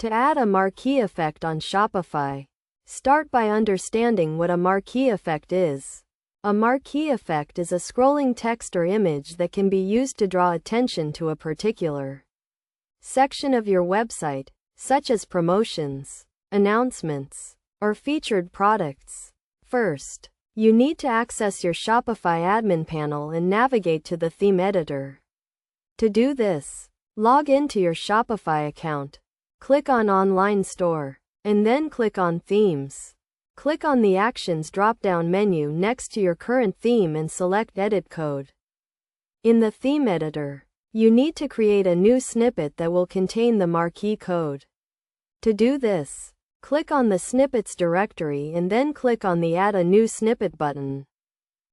To add a marquee effect on Shopify, start by understanding what a marquee effect is. A marquee effect is a scrolling text or image that can be used to draw attention to a particular section of your website, such as promotions, announcements, or featured products. First, you need to access your Shopify admin panel and navigate to the theme editor. To do this, log into your Shopify account, click on Online Store, and then click on Themes. Click on the Actions drop-down menu next to your current theme and select Edit Code. In the theme editor, you need to create a new snippet that will contain the marquee code. To do this, click on the Snippets directory and then click on the Add a New Snippet button.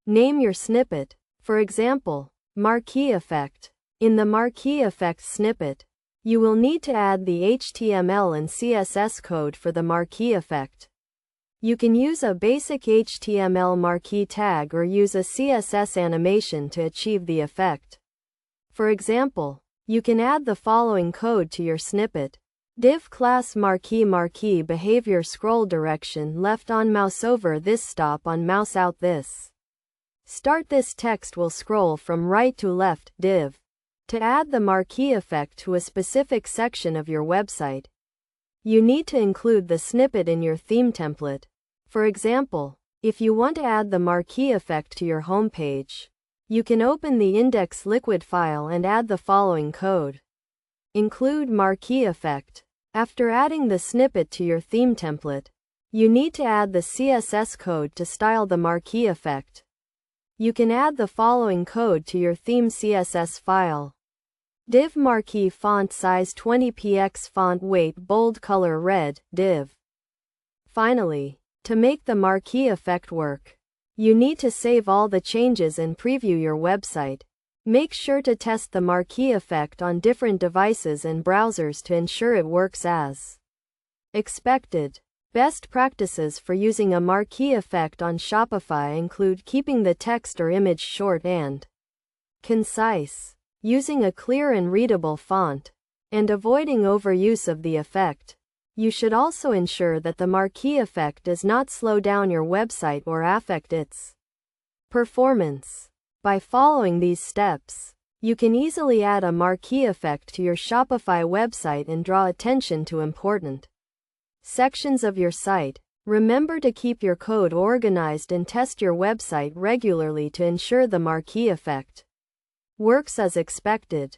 Name your snippet, for example, Marquee Effect. In the Marquee Effect snippet, you will need to add the HTML and CSS code for the marquee effect. You can use a basic HTML marquee tag or use a CSS animation to achieve the effect. For example, you can add the following code to your snippet. Div class marquee behavior scroll direction left on mouse over this stop on mouse out this. Start this text will scroll from right to left, div. To add the marquee effect to a specific section of your website, you need to include the snippet in your theme template. For example, if you want to add the marquee effect to your homepage, you can open the index liquid file and add the following code. Include marquee effect. After adding the snippet to your theme template, you need to add the CSS code to style the marquee effect. You can add the following code to your theme CSS file. Div marquee font size 20px font weight bold color red, div. Finally, to make the marquee effect work, you need to save all the changes and preview your website. Make sure to test the marquee effect on different devices and browsers to ensure it works as expected. Best practices for using a marquee effect on Shopify include keeping the text or image short and concise, using a clear and readable font, and avoiding overuse of the effect. You should also ensure that the marquee effect does not slow down your website or affect its performance. By following these steps, you can easily add a marquee effect to your Shopify website and draw attention to important sections of your site. Remember to keep your code organized and test your website regularly to ensure the marquee effect works as expected.